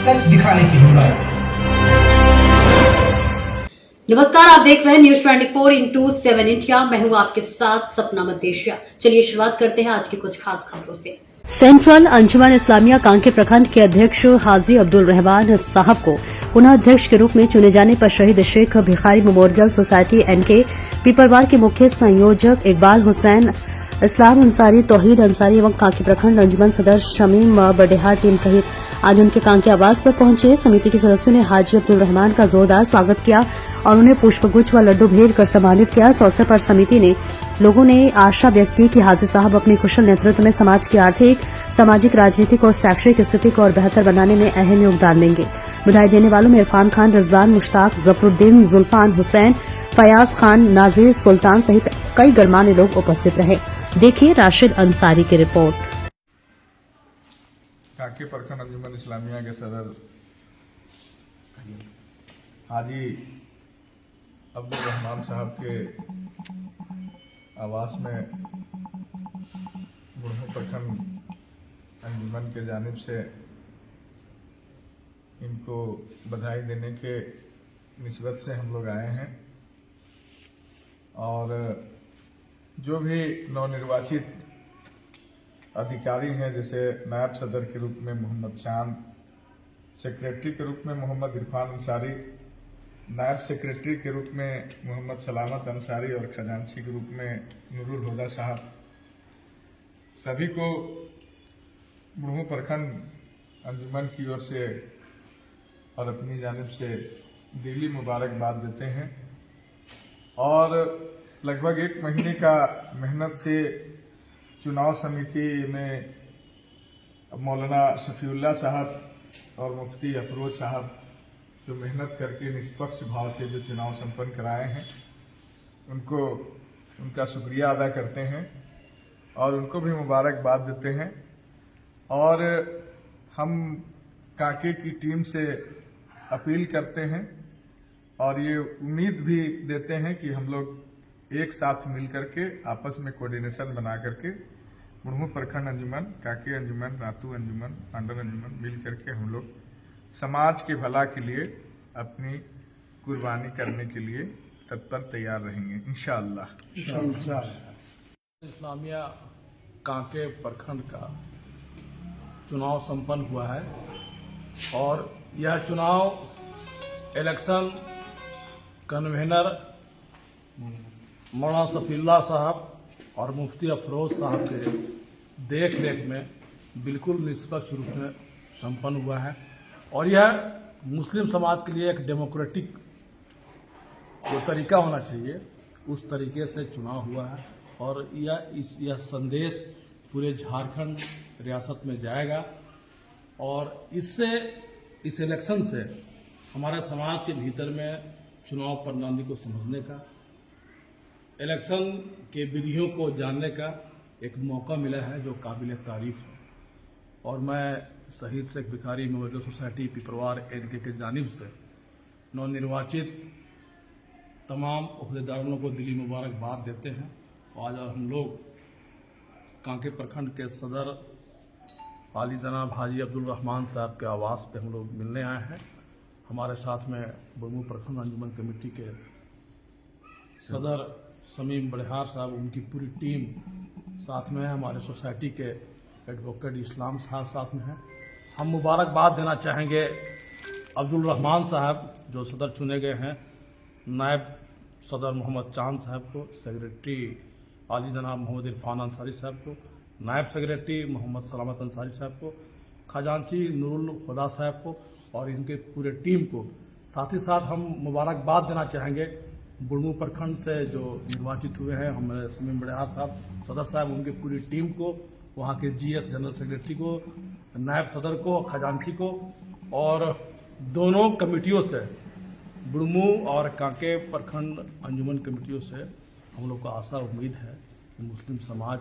सच दिखाने की हिम्मत। नमस्कार, आप देख रहे हैं न्यूज 24/7 इंडिया। मैं हूं आपके साथ सपना मदेशिया। चलिए शुरुआत करते हैं आज की कुछ खास खबरों से। सेंट्रल अंजुमन इस्लामिया कांके प्रखंड के अध्यक्ष हाजी अब्दुल रहमान साहब को पुनः अध्यक्ष के रूप में चुने जाने पर शहीद Sheikh Bhikhari memorial society N K Piparwar के मुख्य संयोजक इकबाल हुसैन, इस्लाम अंसारी, तौहीद अंसारी एवं कांके प्रखंड अंजुमन सदर शमीम बडेहार टीम सहित आज उनके कांके आवास पर पहुंचे। समिति के सदस्यों ने हाजी अब्दुल रहमान का जोरदार स्वागत किया और उन्हें पुष्पगुच्छ व लड्डू भेंट कर सम्मानित किया। इस अवसर पर समिति ने लोगों ने आशा व्यक्त की कि हाजी साहब अपने कुशल नेतृत्व में समाज की आर्थिक, सामाजिक, राजनीतिक और शैक्षणिक स्थिति को और बेहतर बनाने में अहम योगदान देंगे। बधाई देने वालों में इरफान खान, रिजवान, मुश्ताक, जफरुद्दीन, जुल्फान, हुसैन, फयाज खान, नाजिर, सुल्तान सहित कई गणमान्य लोग उपस्थित रहे। देखिए राशिद अंसारी की रिपोर्ट। कांके प्रखंड अंजुमन इस्लामिया के सदर हाजी अब्दुल रहमान साहब के आवास में बुढ़ू प्रखंड अंजुमन के जानिब से इनको बधाई देने के निस्बत से हम लोग आए हैं और जो भी नवनिर्वाचित अधिकारी हैं, जैसे नायब सदर के रूप में मोहम्मद चांद, सेक्रेटरी के रूप में मोहम्मद इरफान अंसारी, नायब सेक्रेटरी के रूप में मोहम्मद सलामत अंसारी और खजांची के रूप में नूरुल हुदा साहब, सभी को बुढ़ू प्रखंड अंजुमन की ओर से और अपनी जानिब से दिली मुबारकबाद देते हैं। और लगभग 1 महीने का मेहनत से चुनाव समिति में मौलाना शफीउल्लाह साहब और मुफ्ती अफरोज साहब जो मेहनत करके निष्पक्ष भाव से जो चुनाव संपन्न कराए हैं, उनको उनका शुक्रिया अदा करते हैं और उनको भी मुबारकबाद देते हैं। और हम कांके की टीम से अपील करते हैं और ये उम्मीद भी देते हैं कि हम लोग एक साथ मिल करके आपस में कोऑर्डिनेशन बना करके बुढ़ू प्रखंड अंजुमन, कांके अंजुमन, रातू अंजुमन, पांडर अंजुमन मिल करके हम लोग समाज के भला के लिए अपनी कुर्बानी करने के लिए तत्पर तैयार रहेंगे इंशाअल्लाह। इस्लामिया कांके प्रखंड का चुनाव संपन्न हुआ है और यह चुनाव इलेक्शन कन्वेनर मौलाना शफीउल्लाह साहब और मुफ्ती अफरोज साहब के देख रेख में बिल्कुल निष्पक्ष रूप में संपन्न हुआ है और यह मुस्लिम समाज के लिए एक डेमोक्रेटिक जो तरीका होना चाहिए उस तरीके से चुनाव हुआ है और यह संदेश पूरे झारखंड रियासत में जाएगा और इससे इस इलेक्शन से हमारे समाज के भीतर में चुनाव प्रणाली को समझने का, इलेक्शन के विधियों को जानने का एक मौका मिला है जो काबिल तारीफ है। और मैं शहीद Sheikh Bhikhari memorial society Piparwar N K के जानिब से नवनिर्वाचित तमाम ओहदेदारों को दिली मुबारकबाद देते हैं। आज हम लोग कांके प्रखंड के सदर आली जनाब हाजी अब्दुल रहमान साहब के आवास पे हम लोग मिलने आए हैं। हमारे साथ में बुढ़ू प्रखंड अंजुमन कमेटी के सदर शमीम बडेहार साहब, उनकी पूरी टीम साथ में है। हमारे सोसाइटी के एडवोकेट इस्लाम साहब साथ में हैं। हम मुबारकबाद देना चाहेंगे अब्दुल रहमान साहब जो सदर चुने गए हैं, नायब सदर मोहम्मद चांद साहब को, सेक्रेटरी आली जनाब मोहम्मद इरफान अंसारी साहब को, नायब सेक्रेटरी मोहम्मद सलामत अंसारी साहब को, खजांची नूरुल हुदा साहब को और इनके पूरे टीम को। साथ ही साथ हम मुबारकबाद देना चाहेंगे बुढ़ू प्रखंड से जो निर्वाचित हुए हैं हमारे शमीम बडेहार साहब, सदर साहब, उनकी पूरी टीम को, वहाँ के जीएस जनरल सेक्रेटरी को, नायब सदर को, खजांची को और दोनों कमेटियों से, बुढ़मू और कांके प्रखंड अंजुमन कमेटियों से हम लोग को आशा उम्मीद है कि मुस्लिम समाज